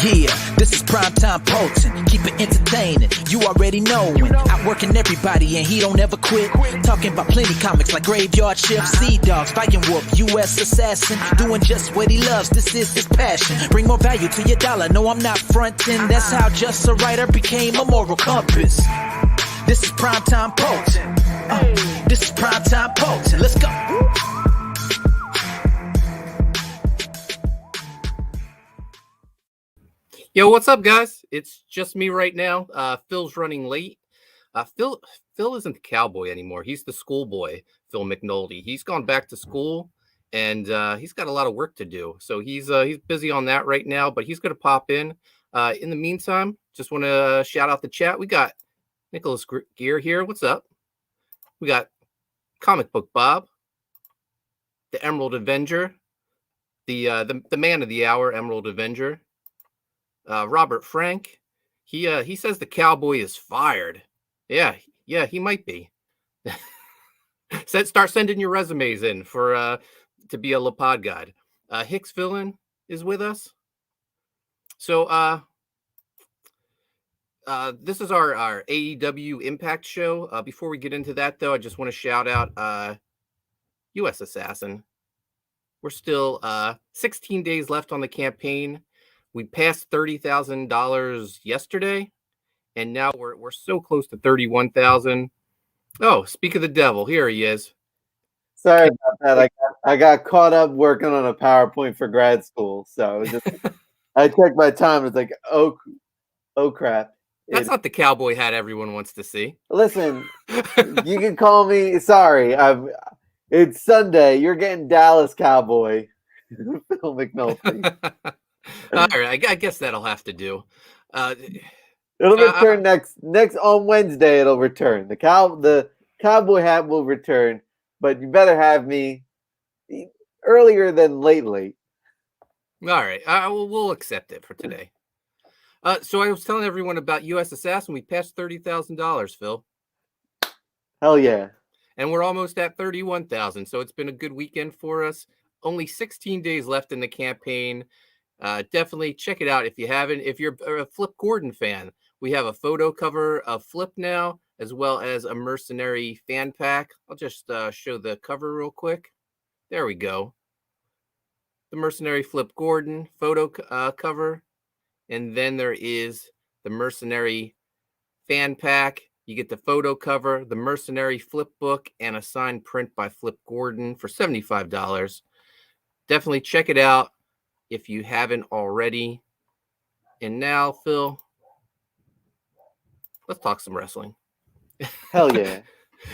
Yeah, this is primetime potent. Keep it entertaining. You already knowin'. Outworking everybody and he don't ever quit. Talking about plenty comics like Graveyard Shift, Sea Dogs, Viking Whoop, U.S. Assassin. Doing just what he loves. This is his passion. Bring more value to your dollar. No, I'm not frontin'. That's how just a writer became a moral compass. This is primetime potent. This is primetime potent. Let's go. Yo, what's up, guys? It's just me right now. Phil's running late. Phil isn't the cowboy anymore. He's the schoolboy, Phil McNulty. He's gone back to school, and he's got a lot of work to do. So he's busy on that right now, but he's going to pop in. In the meantime, just want to shout out the chat. We got Nicholas Gear here. What's up? We got Comic Book Bob, the Emerald Avenger, the man of the hour, Emerald Avenger. Robert Frank, he says the cowboy is fired. Yeah, he might be. Start sending your resumes in for to be a LaPod guide. Hicks Villain is with us. So this is our AEW Impact show. Before we get into that, though, I just want to shout out U.S. Assassin. We're still 16 days left on the campaign. We passed $30,000 yesterday, and now we're so close to 31,000. Oh, speak of the devil, here he is. Sorry about that. I got caught up working on a PowerPoint for grad school, so it was just I checked my time. It's like, oh crap. That's not the cowboy hat everyone wants to see. Listen, you can call me. Sorry, it's Sunday. You're getting Dallas Cowboy, Phil McNulty. All right, I guess that'll have to do. It'll return next on Wednesday. It'll return. The cowboy hat will return, but you better have me earlier than late. All right, we'll accept it for today. So I was telling everyone about U.S. Assassin. We passed $30,000, Phil. Hell yeah! And we're almost at 31,000. So it's been a good weekend for us. Only 16 days left in the campaign. Definitely check it out if you haven't. If you're a Flip Gordon fan, we have a photo cover of Flip now, as well as a Mercenary fan pack. I'll just show the cover real quick. There we go. The Mercenary Flip Gordon photo cover. And then there is the Mercenary fan pack. You get the photo cover, the Mercenary flip book, and a signed print by Flip Gordon for $75. Definitely check it out if you haven't already. And now, Phil, let's talk some wrestling. Hell yeah.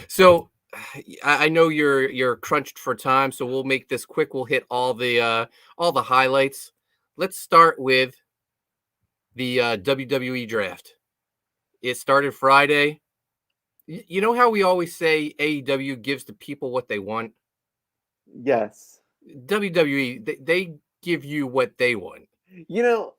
So I know you're crunched for time, so we'll make this quick. We'll hit all the highlights. Let's start with the WWE Draft. It started Friday. You know how we always say AEW gives the people what they want? Yes. WWE, they give you what they want. You know,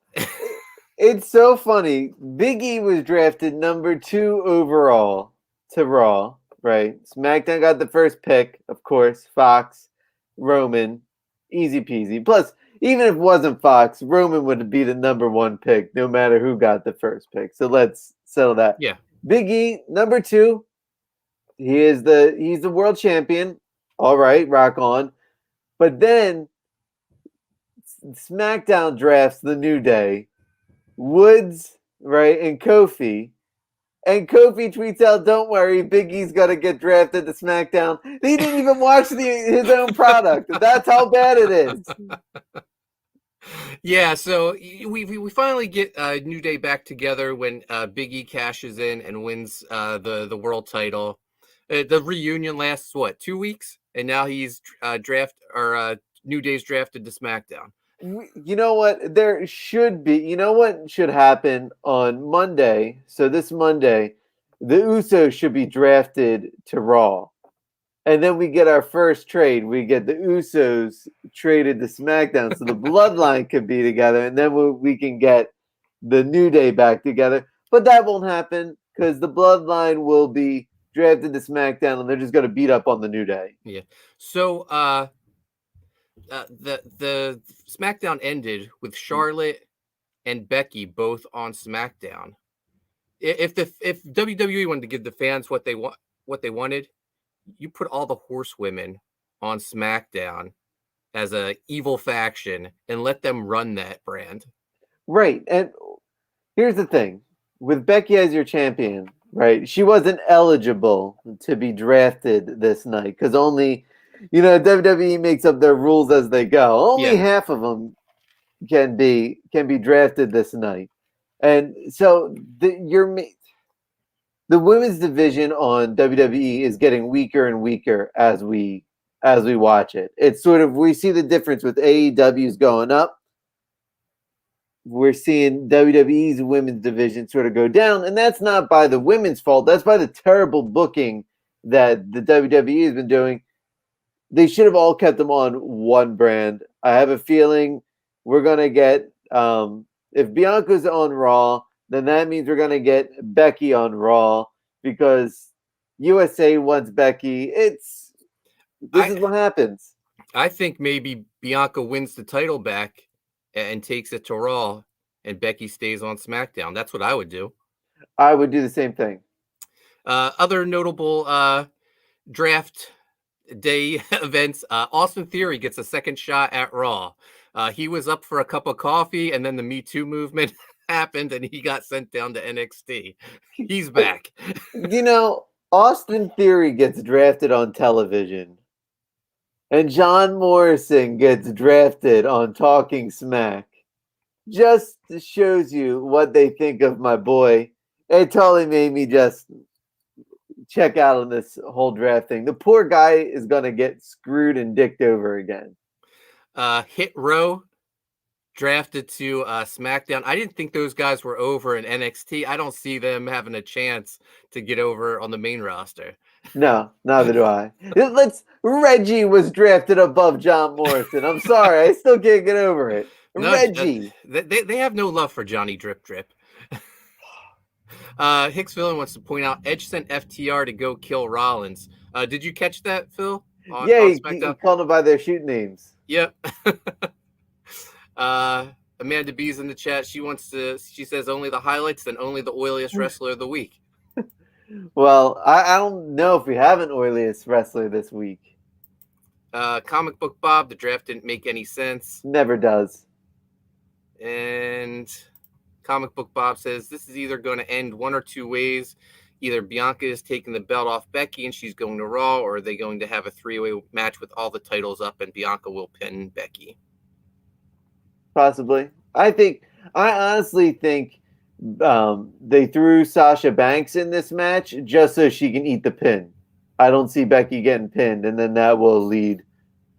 it's so funny. Big E was drafted number 2 overall to Raw, right? SmackDown got the first pick, of course. Fox, Roman, easy peasy. Plus, even if it wasn't Fox, Roman would be the number 1 pick, no matter who got the first pick. So let's settle that. Yeah. Big E, number 2. He's the world champion. All right, rock on. But then SmackDown drafts the New Day, Woods, right, and Kofi. And Kofi tweets out, "Don't worry, Big E's gonna get drafted to SmackDown." He didn't even watch his own product. That's how bad it is. Yeah, so we finally get New Day back together when Big E cashes in and wins the world title. The reunion lasts 2 weeks, and now he's New Day's drafted to SmackDown. You know what? There should be. You know what should happen on Monday? So this Monday, the Usos should be drafted to Raw. And then we get our first trade. We get the Usos traded to SmackDown so the Bloodline could be together. And then we can get the New Day back together. But that won't happen because the Bloodline will be drafted to SmackDown and they're just going to beat up on the New Day. Yeah. So the SmackDown ended with Charlotte and Becky both on SmackDown. If WWE wanted to give the fans what they wanted, you put all the horsewomen on SmackDown as a evil faction and let them run that brand. Right. And here's the thing. With Becky as your champion, right? She wasn't eligible to be drafted this night because only, WWE makes up their rules as they go. Only half of them can be drafted this night. And so the women's division on WWE is getting weaker and weaker as we watch it. It's sort of, we see the difference with AEW's going up. We're seeing WWE's women's division sort of go down, and that's not by the women's fault. That's by the terrible booking that the WWE has been doing. They should have all kept them on one brand. I have a feeling we're going to get, if Bianca's on Raw, then that means we're going to get Becky on Raw because USA wants Becky. This is what happens. I think maybe Bianca wins the title back and takes it to Raw, and Becky stays on SmackDown. That's what I would do. I would do the same thing. Other notable draft day events, Austin Theory gets a second shot at Raw. He was up for a cup of coffee, and then the Me Too movement happened, and he got sent down to NXT. He's back. Austin Theory gets drafted on television, and John Morrison gets drafted on Talking Smack. Just shows you what they think of my boy. It totally made me just check out on this whole draft thing. The poor guy is going to get screwed and dicked over again. Hit Row drafted to SmackDown. I didn't think those guys were over in NXT. I don't see them having a chance to get over on the main roster. No, neither do I. Reggie was drafted above John Morrison. I'm sorry. I still can't get over it. No, Reggie. They have no love for Johnny Drip Drip. Hicks Villain wants to point out Edge sent FTR to go kill Rollins. Did you catch that, Phil? He called them by their shoot names. Yep. Amanda B's in the chat. She says only the highlights, then only the oiliest wrestler of the week. Well, I don't know if we have an oiliest wrestler this week. Comic Book Bob, the draft didn't make any sense. Never does. And Comic Book Bob says this is either going to end one or two ways. Either Bianca is taking the belt off Becky and she's going to Raw, or are they going to have a three-way match with all the titles up and Bianca will pin Becky? Possibly. I honestly think they threw Sasha Banks in this match just so she can eat the pin. I don't see Becky getting pinned, and then that will lead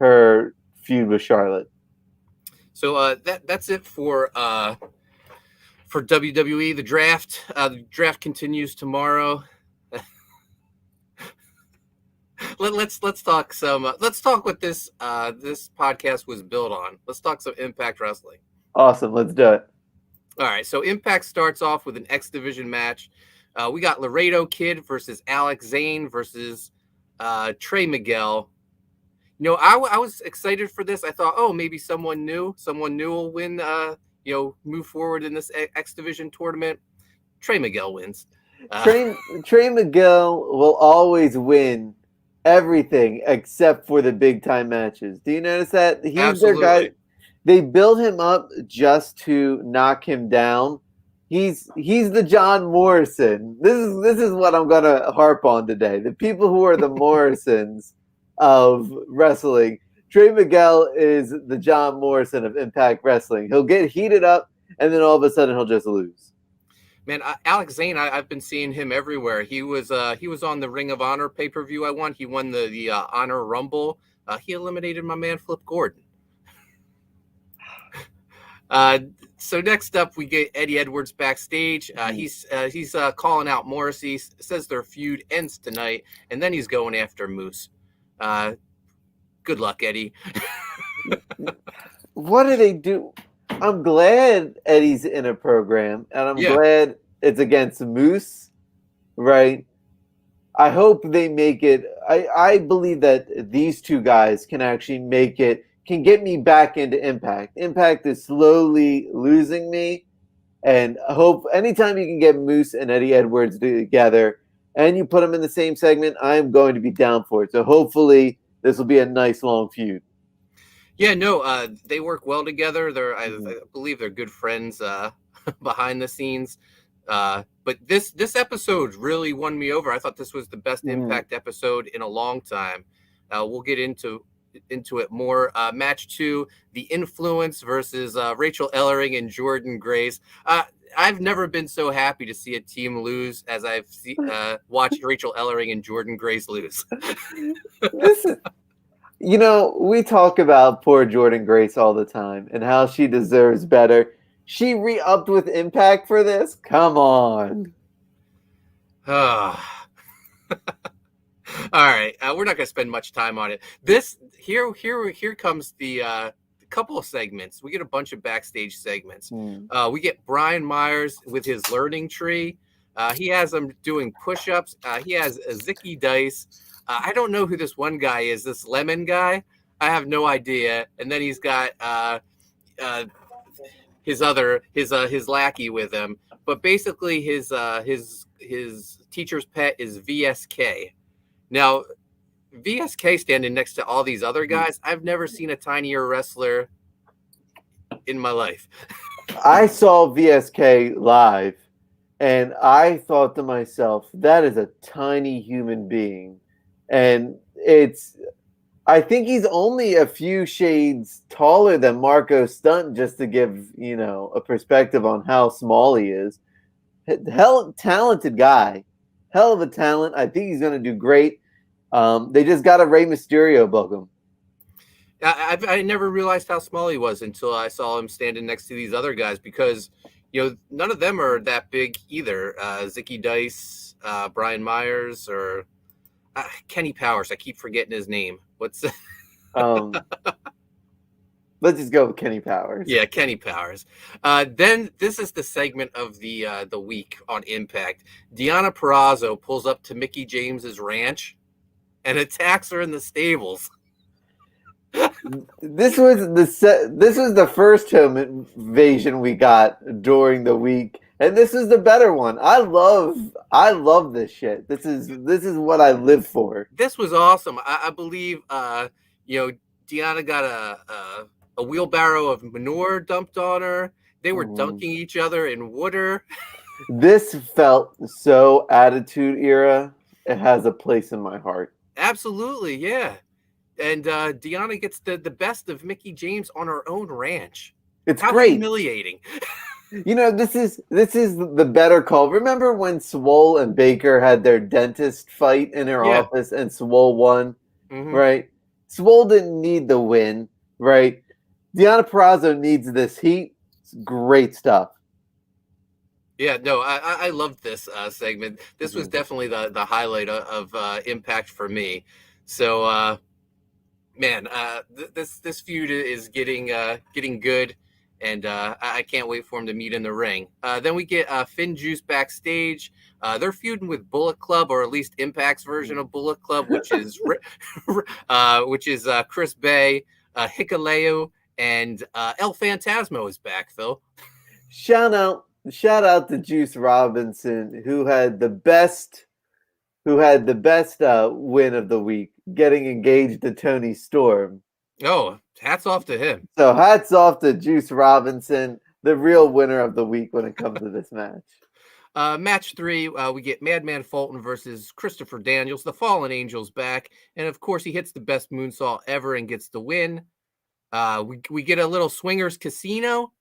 her feud with Charlotte. So that's it for WWE. The draft continues tomorrow. Let's talk what this podcast was built on. Let's talk some Impact Wrestling. Awesome, let's do it. All right, so Impact starts off with an X Division match. We got Laredo Kid versus Alex Zane versus Trey Miguel. I was excited for this. I thought, maybe someone new will win. Move forward in this X Division tournament. Trey Miguel wins. Trey Miguel will always win everything except for the big time matches. Do you notice that? He's Absolutely. Their guy. They build him up just to knock him down. He's the John Morrison. This is what I'm gonna harp on today. The people who are the Morrisons of wrestling. Trey Miguel is the John Morrison of Impact Wrestling. He'll get heated up, and then all of a sudden he'll just lose. Man, Alex Zane, I've been seeing him everywhere. He was on the Ring of Honor pay-per-view I won. He won the Honor Rumble. He eliminated my man Flip Gordon. So next up, we get Eddie Edwards backstage. He's calling out Morrissey. Says their feud ends tonight, and then he's going after Moose. Good luck, Eddie. What do they do? I'm glad Eddie's in a program, and I'm glad it's against Moose, right? I hope they make it. I believe that these two guys can actually make it, can get me back into Impact. Impact is slowly losing me, And hope anytime you can get Moose and Eddie Edwards together and you put them in the same segment, I'm going to be down for it. So hopefully this will be a nice long feud. Yeah, no, they work well together. I believe they're good friends behind the scenes. But this episode really won me over. I thought this was the best Impact episode in a long time. We'll get into it more. Match 2, The Influence versus Rachel Ellering and Jordan Grace. I've never been so happy to see a team lose as I've watched Rachel Ellering and Jordan Grace lose. This is, we talk about poor Jordan Grace all the time and how she deserves better. She re-upped with Impact for this? Come on. All right, we're not going to spend much time on it. Here comes the couple of segments. We get a bunch of backstage segments. We get Brian Myers with his learning tree. He has them doing push-ups. He has Zicky Dice. I don't know who this one guy is. This Lemon guy. I have no idea. And then he's got his lackey with him. But basically, his teacher's pet is VSK. Now, VSK standing next to all these other guys, I've never seen a tinier wrestler in my life. I saw VSK live, and I thought to myself, that is a tiny human being. And I think he's only a few shades taller than Marco Stunt, just to give, a perspective on how small he is. Talented guy. Hell of a talent. I think he's going to do great. They just got a Rey Mysterio book him. I never realized how small he was until I saw him standing next to these other guys because, none of them are that big either. Zicky Dice, Brian Myers, or Kenny Powers. I keep forgetting his name. What's Let's just go with Kenny Powers. Yeah, Kenny Powers. Then this is the segment of the week on Impact. Deonna Purrazzo pulls up to Mickie James's ranch and attacks her in the stables. This was the first home invasion we got during the week, and this is the better one. I love this shit. This is what I live for. This was awesome. I believe Deonna got a wheelbarrow of manure dumped on her. They were dunking each other in water. This felt so Attitude Era. It has a place in my heart. Absolutely, yeah. And Deonna gets the best of Mickie James on her own ranch. It's How great. Humiliating. This is the better call. Remember when Swole and Baker had their dentist fight in her office and Swole won? Right? Swole didn't need the win, right? Deonna Purrazzo needs this heat. It's great stuff. Yeah, no, I loved this segment. This was definitely the highlight of Impact for me. So, man, this feud is getting good, and I can't wait for him to meet in the ring. Then we get Finn Juice backstage. They're feuding with Bullet Club, or at least Impact's version of Bullet Club, which is Chris Bay, Hikuleo, and El Phantasmo is back, Phil. Shout out to Juice Robinson, who had the best win of the week, getting engaged to Tony Storm. Oh, hats off to him. So hats off to Juice Robinson, the real winner of the week when it comes to this match. Match 3, we get Madman Fulton versus Christopher Daniels. The Fallen Angel's back, and of course he hits the best moonsault ever and gets the win. We get a little Swingers Casino.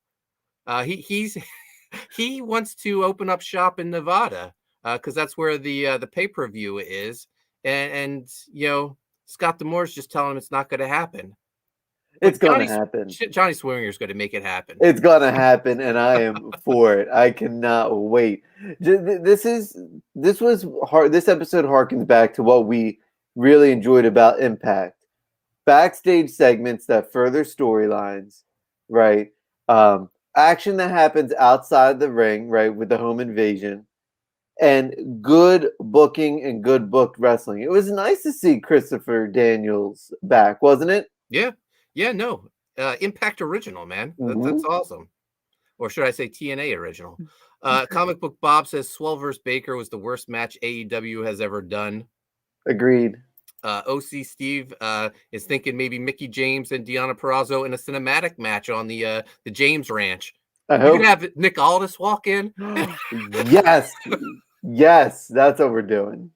He wants to open up shop in Nevada because that's where the pay-per-view is, and Scott D'Amore's just telling him it's not going to happen. It's going to happen. Johnny Swinger's going to make it happen. It's going to happen, and I am for it. I cannot wait. This was hard. This episode harkens back to what we really enjoyed about Impact. Backstage segments that further storylines, right? Action that happens outside the ring, right, with the home invasion, and good booking and good booked wrestling. It was nice to see Christopher Daniels back, wasn't it? Yeah, no. Impact original, man. That's awesome. or should I say TNA original. Comic Book Bob says Swell vs. Baker was the worst match AEW has ever done. Agreed. OC Steve is thinking maybe Mickey James and Deonna Purrazzo in a cinematic match on the James Ranch. I You hope. could have Nick Aldis walk in. Yes. Yes, that's what we're doing.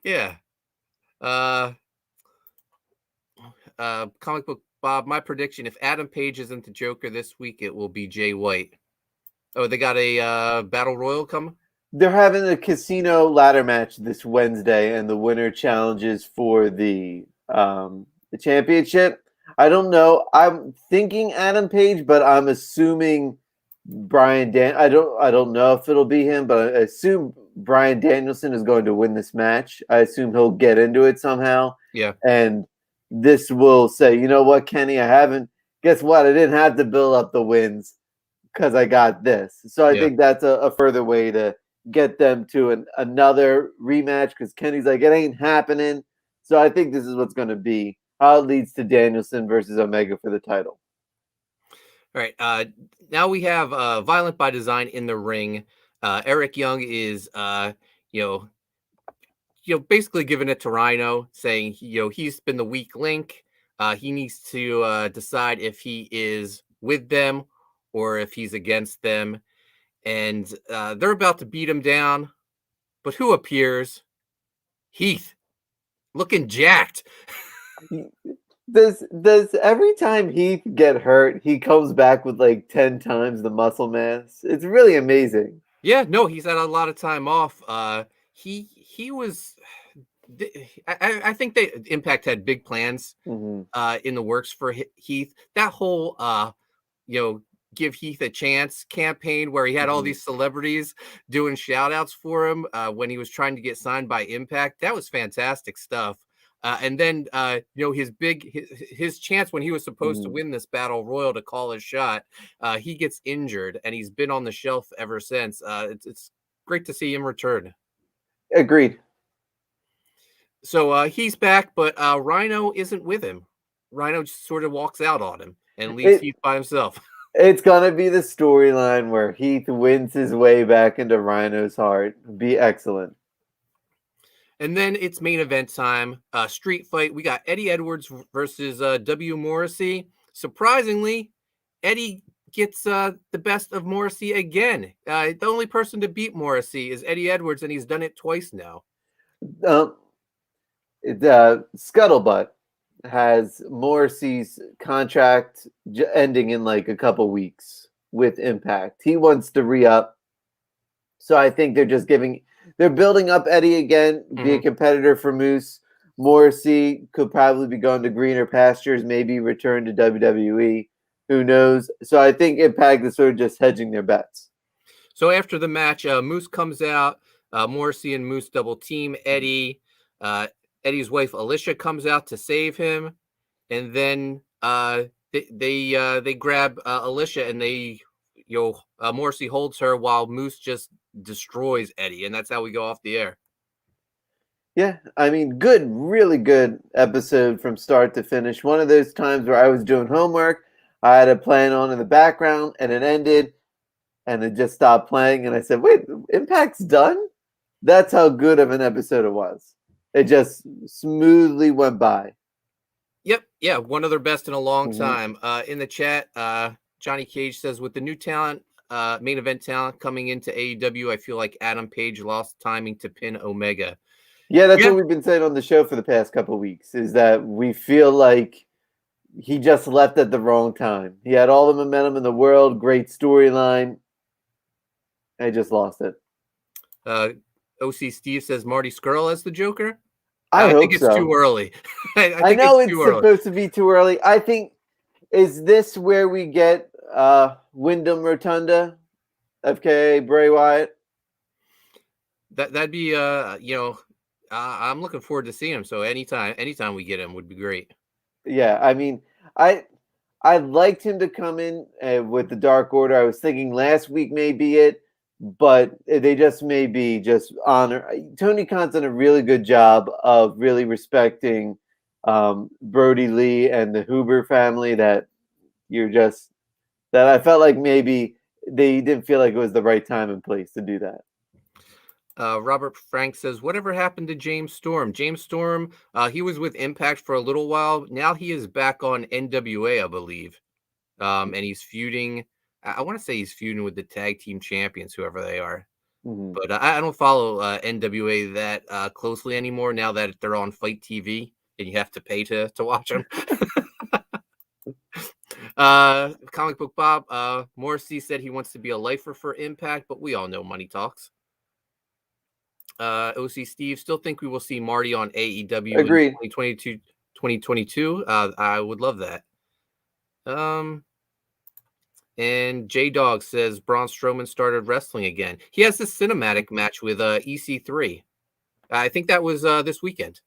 Yeah. Comic Book Bob, my prediction, if Adam Page isn't the Joker this week, it will be Jay White. Oh, they got a Battle Royal coming? They're having a casino ladder match this Wednesday, and the winner challenges for the championship. I don't know. I'm thinking Adam Page, but I'm assuming Bryan I don't know if it'll be him, but I assume Bryan Danielson is going to win this match. I assume he'll get into it somehow. Yeah. And this will say, you know what, Kenny, I haven't. Guess what? I didn't have to build up the wins because I got this. So I think that's a further way to get them to another rematch, because Kenny's like, it ain't happening. So I think this is what's going to be how it leads to Danielson versus Omega for the title. All right. Now we have Violent by Design in the ring. Eric Young is, basically giving it to Rhino, saying, he's been the weak link. He needs to decide if he is with them or if he's against them. And they're about to beat him down. But who appears? Heath, looking jacked. Does every time Heath get hurt, he comes back with like 10 times the muscle mass? It's really amazing. Yeah, no, he's had a lot of time off. He was. I think Impact had big plans in the works for Heath. That whole give Heath a chance campaign where he had all these celebrities doing shout outs for him when he was trying to get signed by Impact. That was fantastic stuff. And then, his chance when he was supposed to win this battle royal to call his shot, he gets injured and he's been on the shelf ever since. It's great to see him return. Agreed. So he's back, but Rhino isn't with him. Rhino just sort of walks out on him and leaves Heath by himself. It's going to be the storyline where Heath wins his way back into Rhino's heart. Be excellent. And then it's main event time. Street fight. We got Eddie Edwards versus W. Morrissey. Surprisingly, Eddie gets the best of Morrissey again. The only person to beat Morrissey is Eddie Edwards, and he's done it twice now. Scuttlebutt has Morrissey's contract ending in like a couple weeks with Impact. He wants to re-up. So I think they're building up Eddie again, be a competitor for Moose. Morrissey could probably be going to greener pastures, maybe return to WWE. Who knows? So I think Impact is sort of just hedging their bets. So after the match, Moose comes out. Morrissey and Moose double team Eddie. Eddie's wife Alicia comes out to save him, and then they grab Alicia, and Morrissey holds her while Moose just destroys Eddie, and that's how we go off the air. Yeah, I mean, really good episode from start to finish. One of those times where I was doing homework, I had it playing on in the background, and it ended, and it just stopped playing, and I said, wait, Impact's done? That's how good of an episode it was. It just smoothly went by. Yep, yeah, one of their best in a long time. In the chat, Johnny Cage says, with the new talent, main event talent coming into AEW, I feel like Adam Page lost timing to pin Omega. Yeah, that's what we've been saying on the show for the past couple of weeks, is that we feel like he just left at the wrong time. He had all the momentum in the world, great storyline, and he just lost it. OC Steve says Marty Scurll as the Joker. I think hope it's too early. I know it's supposed to be too early. I think, is this where we get Wyndham Rotunda, FKA Bray Wyatt? That'd be I'm looking forward to seeing him. So anytime we get him would be great. Yeah, I mean, I liked him to come in with the Dark Order. I was thinking last week may be it, but they just may be just honor. Tony Khan's done a really good job of really respecting Brody Lee and the Huber family. That's that I felt like maybe they didn't feel like it was the right time and place to do that. Robert Frank says, whatever happened to James Storm? James Storm, he was with Impact for a little while. Now he is back on NWA, I believe. And he's feuding. I want to say he's feuding with the tag team champions, whoever they are. But I don't follow NWA that closely anymore now that they're on Fight TV and you have to pay to watch them. Comic Book Bob, Morrissey said he wants to be a lifer for Impact, but we all know money talks. OC Steve, still think we will see Marty on AEW Agreed. in 2022. I would love that. And J Dog says Braun Strowman started wrestling again. He has this cinematic match with EC3. I think that was this weekend.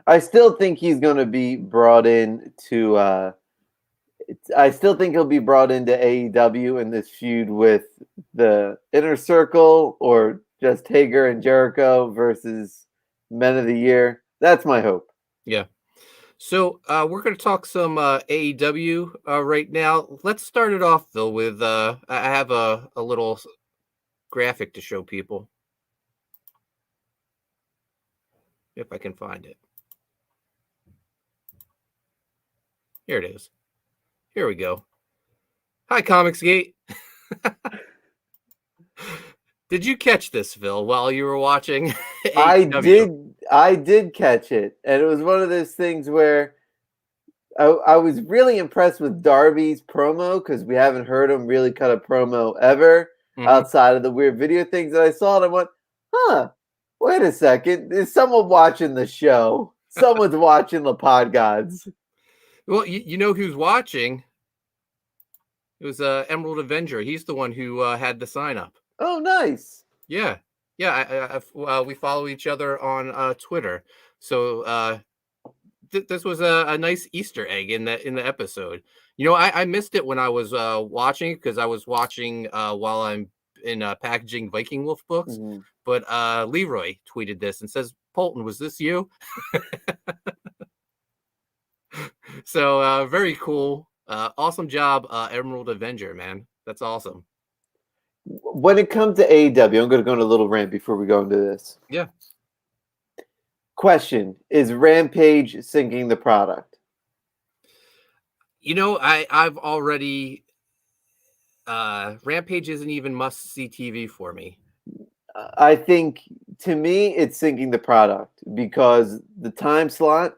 I still think he's going to be brought in to. I still think he'll be brought into AEW in this feud with the Inner Circle or just Hager and Jericho versus Men of the Year. That's my hope. Yeah. So we're going to talk some AEW right now. Let's start it off, Phil, with I have a little graphic to show people. If I can find it. Here it is. Here we go. Hi, Comicsgate. Did you catch this, Phil, while you were watching AEW? I did catch it. And it was one of those things where I was really impressed with Darby's promo because we haven't heard him really cut a promo ever outside of the weird video things that I saw. And I went, wait a second. Is someone watching the show? Someone's watching the Pod Gods. Well, you know who's watching? It was Emerald Avenger. He's the one who had the sign up. Oh, nice. Yeah. We follow each other on Twitter. So this was a nice Easter egg in the episode. You know, I missed it when I was watching because I was watching while I'm in packaging Viking Wolf books. Mm-hmm. But Leroy tweeted this and says, "Polton, was this you?" So very cool. Awesome job, Emerald Avenger, man. That's awesome. When it comes to AEW, I'm going to go on a little rant before we go into this. Yeah. Question, is Rampage sinking the product? You know, I've already Rampage isn't even must-see TV for me. I think, to me, it's sinking the product because the time slot,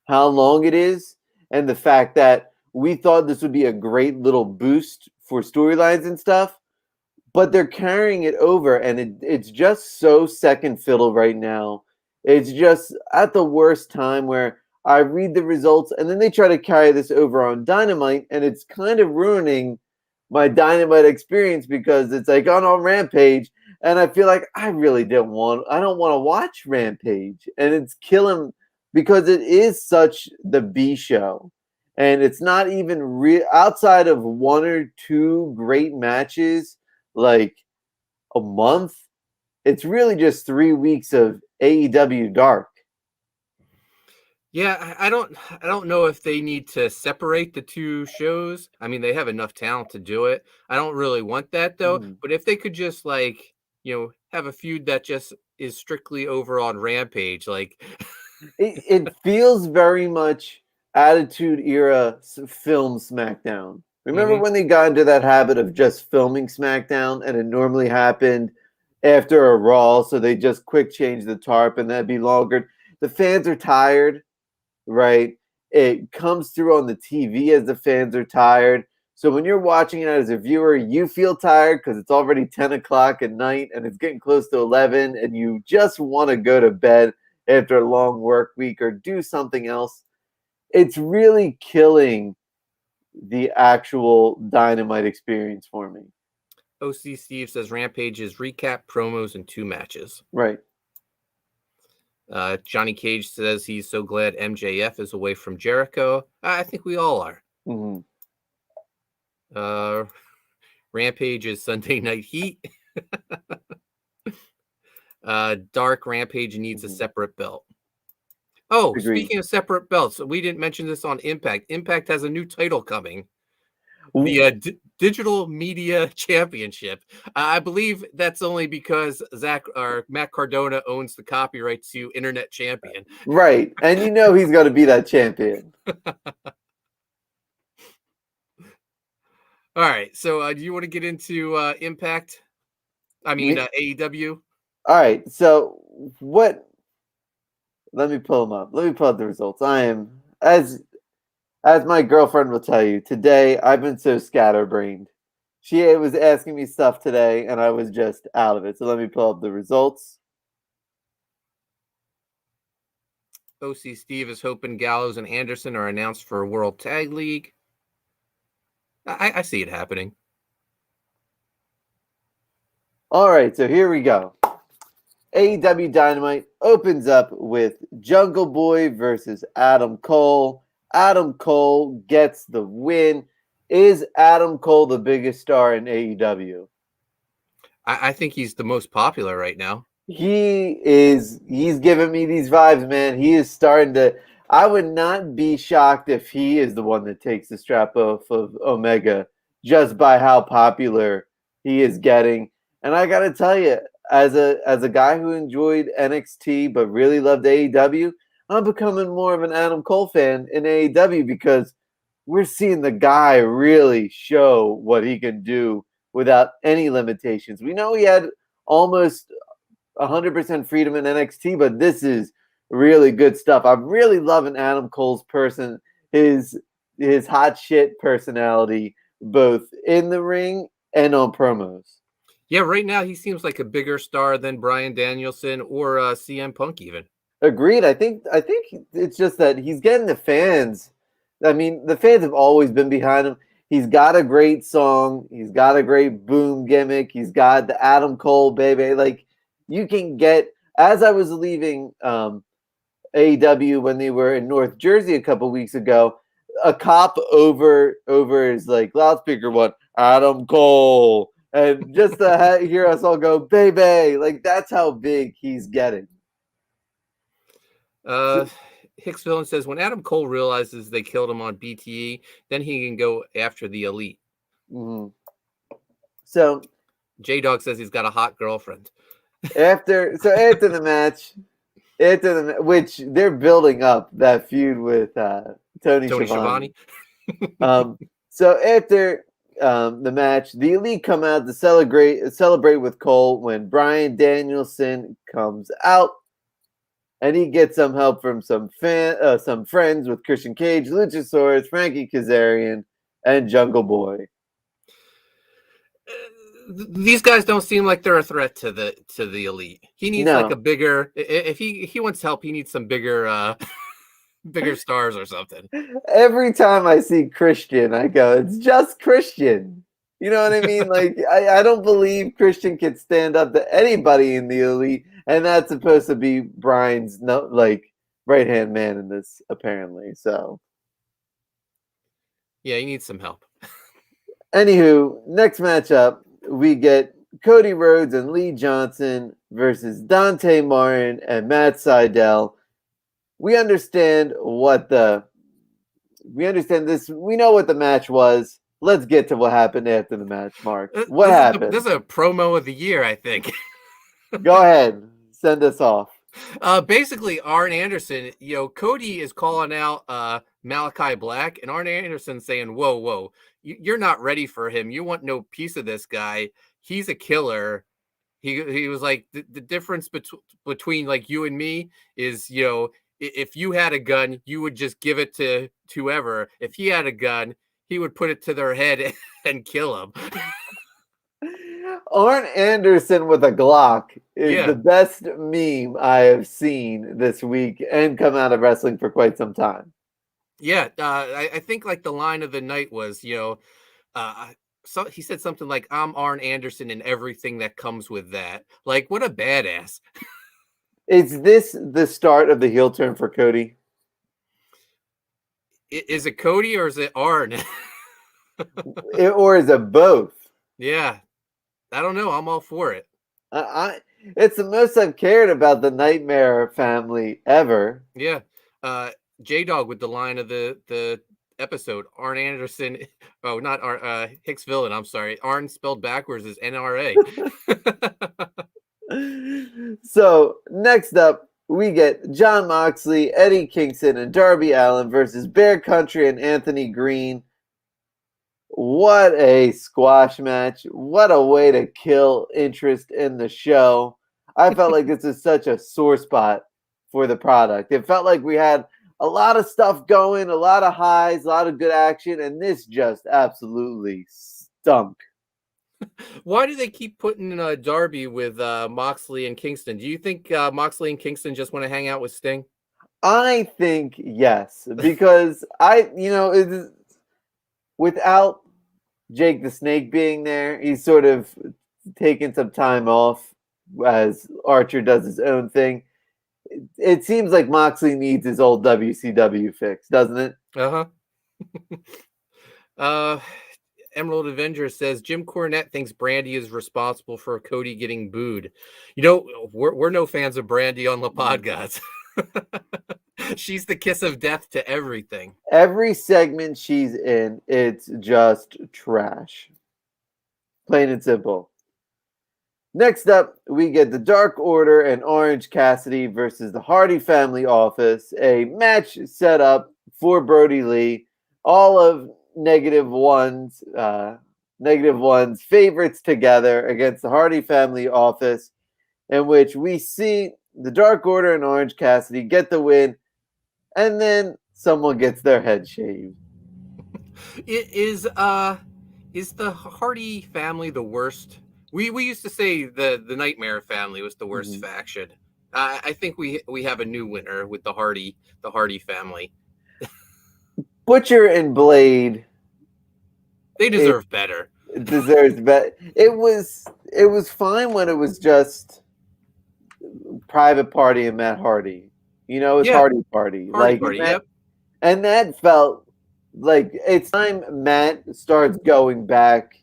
how long it is, and the fact that we thought this would be a great little boost for storylines and stuff, but they're carrying it over, and it's just so second fiddle right now. It's just at the worst time where I read the results, and then they try to carry this over on Dynamite, and it's kind of ruining my Dynamite experience because it's like on Rampage, and I feel like I don't want to watch Rampage, and it's killing because it is such the B show, and it's not even outside of one or two great matches, like a month. It's really just 3 weeks of AEW Dark. Yeah, I don't know if they need to separate the two shows. I mean, they have enough talent to do it. I don't really want that though. But if they could just have a feud that just is strictly over on Rampage, like it feels very much Attitude Era film SmackDown. Remember when they got into that habit of just filming SmackDown, and it normally happened after a Raw, so they just quick change the tarp and that'd be longer. The fans are tired, right? It comes through on the TV as the fans are tired. So when you're watching it as a viewer, you feel tired because it's already 10 o'clock at night and it's getting close to 11 and you just want to go to bed after a long work week or do something else. It's really killing the actual Dynamite experience for me. OC Steve says Rampage is recap, promos, and 2 matches. Right. Johnny Cage says he's so glad MJF is away from Jericho. I think we all are. Mm-hmm. Rampage is Sunday Night Heat. Dark Rampage needs a separate belt. Oh, Agreed. Speaking of separate belts, we didn't mention this on Impact. Impact has a new title coming. the Digital Media Championship. I believe that's only because Matt Cardona owns the copyright to Internet Champion. Right. And you know he's going to be that champion. All right. So do you want to get into Impact? I mean, AEW? All right. So what? Let me pull them up. Let me pull up the results. I am, as my girlfriend will tell you, today I've been so scatterbrained. She was asking me stuff today, and I was just out of it. So let me pull up the results. OC Steve is hoping Gallows and Anderson are announced for World Tag League. I see it happening. All right, so here we go. AEW Dynamite opens up with Jungle Boy versus Adam Cole. Adam Cole gets the win. Is Adam Cole the biggest star in AEW? I think he's the most popular right now. He's giving me these vibes, man. He is starting to. I would not be shocked if he is the one that takes the strap off of Omega just by how popular he is getting. And I gotta tell you, as a guy who enjoyed NXT but really loved AEW, I'm becoming more of an Adam Cole fan in AEW because we're seeing the guy really show what he can do without any limitations. We know he had almost 100% freedom in NXT, but this is really good stuff. I'm really loving Adam Cole's his hot shit personality, both in the ring and on promos. Yeah, right now he seems like a bigger star than Bryan Danielson or CM Punk even. Agreed. I think it's just that he's getting the fans. I mean, the fans have always been behind him. He's got a great song. He's got a great boom gimmick. He's got the Adam Cole baby. Like, you can get, as I was leaving AEW when they were in North Jersey a couple weeks ago, a cop over his like loudspeaker went, Adam Cole. And just to hear us all go, baby, like that's how big he's getting. Hicks Villain says, when Adam Cole realizes they killed him on BTE, then he can go after the Elite. Mm-hmm. So J-Dog says he's got a hot girlfriend. After the match, which they're building up that feud with Tony Schiavone. So after the match, the Elite come out to celebrate with Cole when Bryan Danielson comes out, and he gets some help from some friends with Christian Cage, Luchasaurus, Frankie Kazarian, and Jungle Boy. These guys don't seem like they're a threat to the Elite. He needs like a bigger. If he wants help, he needs some bigger stars or something. Every time I see Christian, I go, it's just Christian. You know what I mean? Like I don't believe Christian can stand up to anybody in the Elite, and that's supposed to be Brian's right hand man in this apparently. So yeah, he needs some help. Anywho, next matchup. We get Cody Rhodes and Lee Johnson versus Dante Martin and Matt Seidel. We understand this. We know what the match was. Let's get to what happened after the match, Mark. What happened? This is a promo of the year, I think. Go ahead. Send us off. Basically, Arn Anderson, Cody is calling out Malachi Black, and Arn Anderson saying, whoa, you're not ready for him. You want no piece of this guy. He's a killer. He was like, the difference between like you and me is, if you had a gun, you would just give it to whoever. If he had a gun, he would put it to their head and kill him. Arn Anderson with a Glock is the best meme I have seen this week and come out of wrestling for quite some time. Yeah, I think like the line of the night was, so he said something like, I'm Arn Anderson and everything that comes with that. Like, what a badass. Is this the start of the heel turn for Cody? Is it Cody or is it Arn? Or is it both? Yeah. I don't know. I'm all for it. It's the most I've cared about the Nightmare family ever. Yeah. J-Dog with the line of the episode, Arn Anderson. Oh, not Hicks Villain. I'm sorry. Arn spelled backwards is NRA. So next up, we get Jon Moxley, Eddie Kingston, and Darby Allin versus Bear Country and Anthony Green. What a squash match. What a way to kill interest in the show. I felt like this is such a sore spot for the product. It felt like we had a lot of stuff going, a lot of highs, a lot of good action, and this just absolutely stunk. Why do they keep putting Darby with Moxley and Kingston? Do you think Moxley and Kingston just want to hang out with Sting? I think yes, because without Jake the Snake being there, he's sort of taking some time off as Archer does his own thing. It seems like Moxley needs his old WCW fix, doesn't it? Emerald Avenger says Jim Cornette thinks Brandy is responsible for Cody getting booed. You know, we're no fans of Brandy on the podcast. She's the kiss of death to everything. Every segment she's in, it's just trash. Plain and simple. Next up, we get the Dark Order and Orange Cassidy versus the Hardy Family Office. A match set up for Brody Lee. All of negative one's favorites together against the Hardy Family Office, in which we see the Dark Order and Orange Cassidy get the win, and then someone gets their head shaved. Is the Hardy family the worst? We used to say the Nightmare family was the worst faction. I think we have a new winner with the Hardy family. Butcher and Blade, they deserve better. It deserves better. It was fine when it was just Private Party and Matt Hardy. You know, it's Hardy Party. And that felt like it's time Matt starts going back.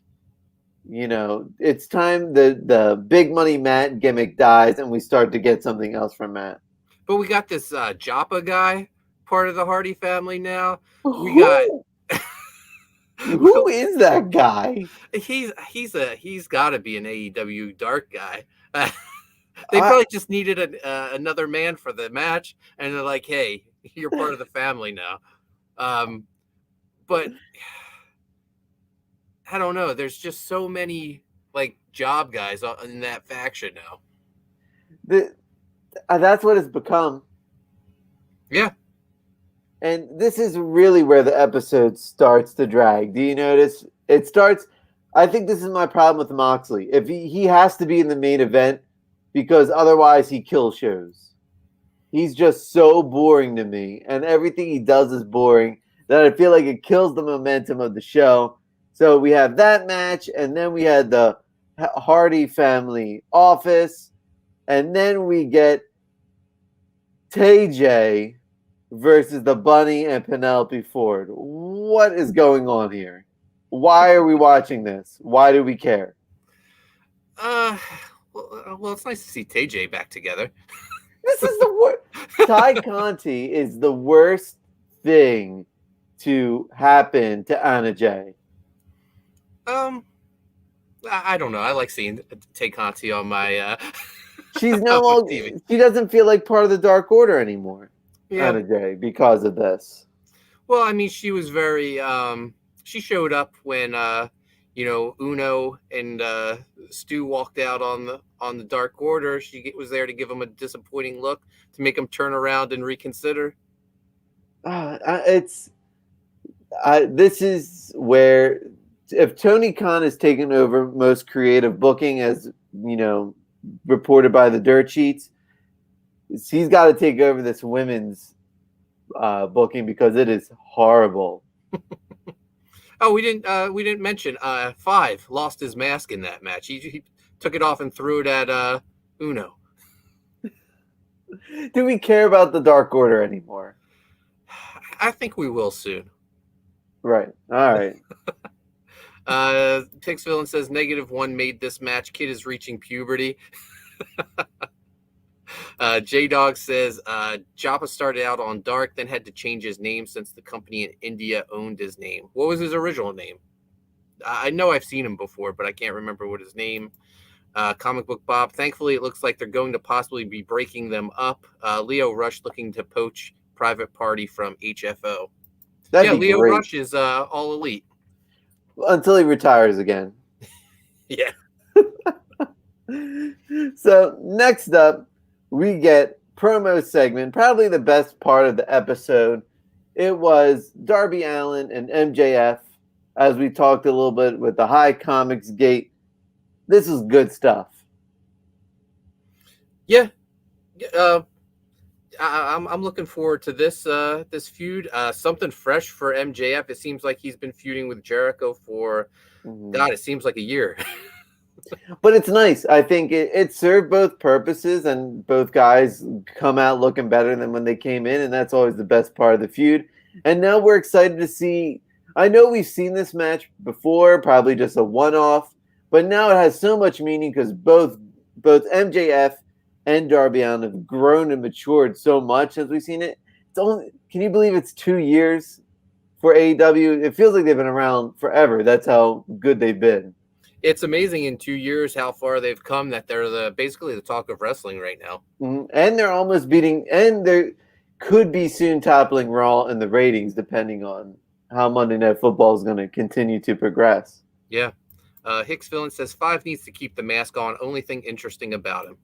You know, it's time the big money Matt gimmick dies and we start to get something else from Matt. But we got this Joppa guy, part of the Hardy family now. We got who is that guy? He's got to be an AEW dark guy. They probably just needed another man for the match, and they're like, "Hey, you're part of the family now." But I don't know. There's just so many like job guys in that faction now. That's what it's become. Yeah. And this is really where the episode starts to drag. Do you notice? It starts. I think this is my problem with Moxley. If he has to be in the main event because otherwise he kills shows. He's just so boring to me, and everything he does is boring that I feel like it kills the momentum of the show. So we have that match, and then we had the Hardy Family Office, and then we get TJ versus the Bunny and Penelope Ford. What is going on here? Why are we watching this? Why do we care? Well, it's nice to see TJ back together. This is the worst. Ty Conti is the worst thing to happen to Anna Jay. I don't know. I like seeing Tay Conti on my. She's no longer. She doesn't feel like part of the Dark Order anymore. Yeah. Anna Jay, because of this. Well, I mean, she was very. She showed up when Uno and Stu walked out on the Dark Order. She was there to give them a disappointing look to make them turn around and reconsider. This is where. If Tony Khan has taken over most creative booking, as reported by the Dirt Sheets, he's got to take over this women's booking because it is horrible. Oh, we didn't mention Five lost his mask in that match. He took it off and threw it at Uno. Do we care about the Dark Order anymore? I think we will soon. Right. All right. Pixvillain says -1 made this match. Kid is reaching puberty. J-Dog says Joppa started out on Dark, then had to change his name since the company in India owned his name. What was his original name? I know I've seen him before, but I can't remember what his name. Comic Book Bob, thankfully it looks like they're going to possibly be breaking them up. Leo Rush looking to poach Private Party from HFO. That'd be Leo great. Rush is all elite. Until he retires again. Yeah. So next up, we get promo segment, probably the best part of the episode. It was Darby Allen and MJF, as we talked a little bit with the High Comics Gate. This is good stuff. Yeah. I'm looking forward to this this feud. Something fresh for MJF. It seems like he's been feuding with Jericho for God, it seems like a year. But it's nice. I think it served both purposes, and both guys come out looking better than when they came in, and that's always the best part of the feud. And now we're excited to see. I know we've seen this match before, probably just a one-off, but now it has so much meaning because both MJF and Darby Allin have grown and matured so much as we've seen it. Can you believe it's 2 years for AEW? It feels like they've been around forever. That's how good they've been. It's amazing in 2 years how far they've come, that they're basically the talk of wrestling right now. Mm-hmm. And they're almost beating, and they could be soon toppling Raw in the ratings, depending on how Monday Night Football is going to continue to progress. Yeah. Hicks Villain says 5 needs to keep the mask on. Only thing interesting about him.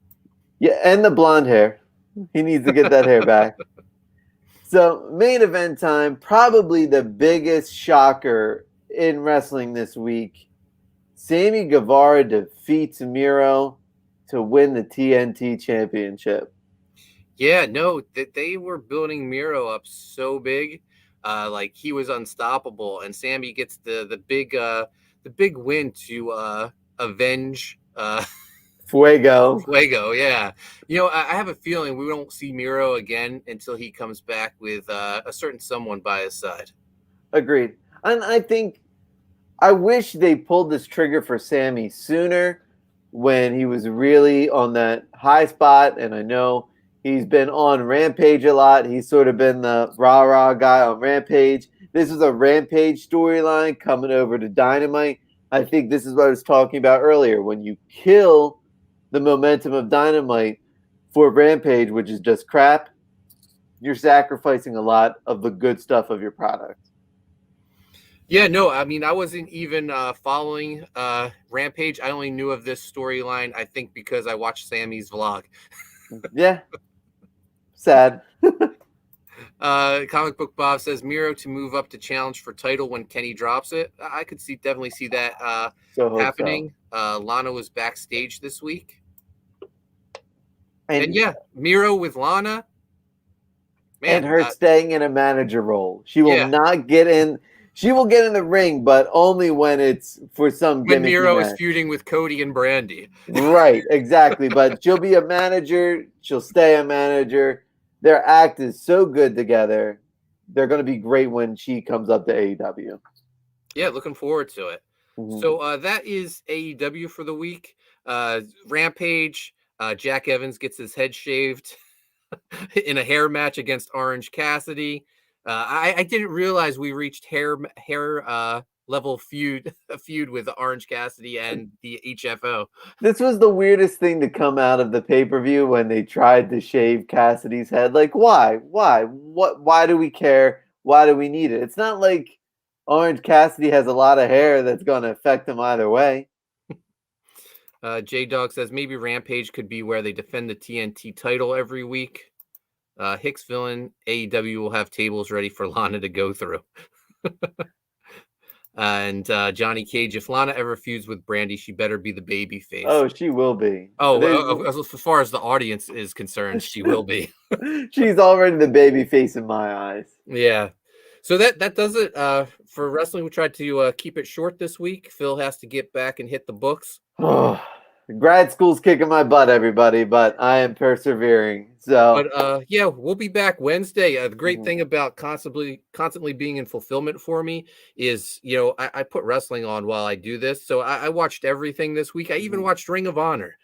Yeah, and the blonde hair. He needs to get that hair back. So, main event time, probably the biggest shocker in wrestling this week. Sami Guevara defeats Miro to win the TNT Championship. Yeah, no, they were building Miro up so big, like he was unstoppable, and Sami gets the big win to avenge Fuego. Yeah. I have a feeling we won't see Miro again until he comes back with a certain someone by his side. Agreed. And I wish they pulled this trigger for Sami sooner, when he was really on that high spot. And I know he's been on Rampage a lot. He's sort of been the rah-rah guy on Rampage. This is a Rampage storyline coming over to Dynamite. I think this is what I was talking about earlier. When you kill the momentum of Dynamite for Rampage, which is just crap, you're sacrificing a lot of the good stuff of your product. Yeah, no, I mean, I wasn't even following Rampage. I only knew of this storyline, I think, because I watched Sammy's vlog. Yeah. Sad. Comic Book Bob says Miro to move up to challenge for title when Kenny drops it. I could definitely see that happening. So. Lana was backstage this week. And yeah, Miro with Lana. Man, and her staying in a manager role. She will not get in. She will get in the ring, but only when it's for some gimmicky when Miro match. Is feuding with Cody and Brandy. Right, exactly. But she'll be a manager. She'll stay a manager. Their act is so good together. They're going to be great when she comes up to AEW. Yeah, looking forward to it. Mm-hmm. So that is AEW for the week. Rampage, Jack Evans gets his head shaved in a hair match against Orange Cassidy. I didn't realize we reached hair level feud with Orange Cassidy and the HFO. This was the weirdest thing to come out of the pay-per-view when they tried to shave Cassidy's head. Like, why? Why do we care? Why do we need it? It's not like Orange Cassidy has a lot of hair that's going to affect him either way. J-Dog says maybe Rampage could be where they defend the TNT title every week. Hicks Villain, AEW will have tables ready for Lana to go through. And Johnny Cage, if Lana ever feuds with Brandy, she better be the baby face. Oh, she will be. As far as the audience is concerned, she will be. She's already the baby face in my eyes. Yeah. So that does it for wrestling. We tried to keep it short this week. Phil has to get back and hit the books. Grad school's kicking my butt, everybody, but I am persevering. So, but yeah, we'll be back Wednesday. The great thing about constantly being in fulfillment for me is, I put wrestling on while I do this. So I watched everything this week. I even watched Ring of Honor.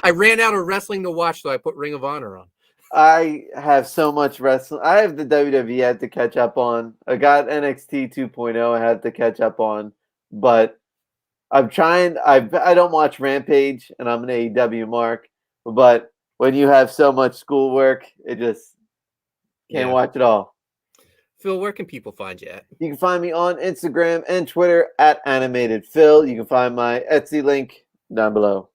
I ran out of wrestling to watch, so I put Ring of Honor on. I have so much wrestling. I have the WWE I had to catch up on. I got NXT 2.0 I had to catch up on, but I'm trying. I don't watch Rampage, and I'm an AEW mark. But when you have so much schoolwork, it just can't watch it all. Phil, where can people find you at? You can find me on Instagram and Twitter at AnimatedPhil. You can find my Etsy link down below.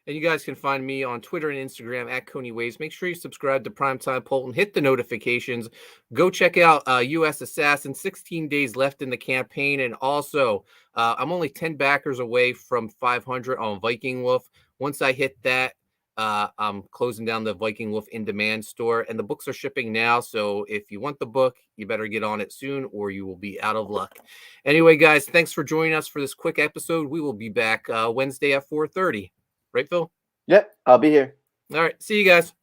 And you guys can find me on Twitter and Instagram at Coney Waves. Make sure you subscribe to Primetime Polton. Hit the notifications. Go check out U.S. Assassin. 16 days left in the campaign. And also, I'm only 10 backers away from 500 on Viking Wolf. Once I hit that, I'm closing down the Viking Wolf In Demand store. And the books are shipping now. So if you want the book, you better get on it soon or you will be out of luck. Anyway, guys, thanks for joining us for this quick episode. We will be back Wednesday at 4:30. Right, Phil? Yep, I'll be here. All right. See you guys.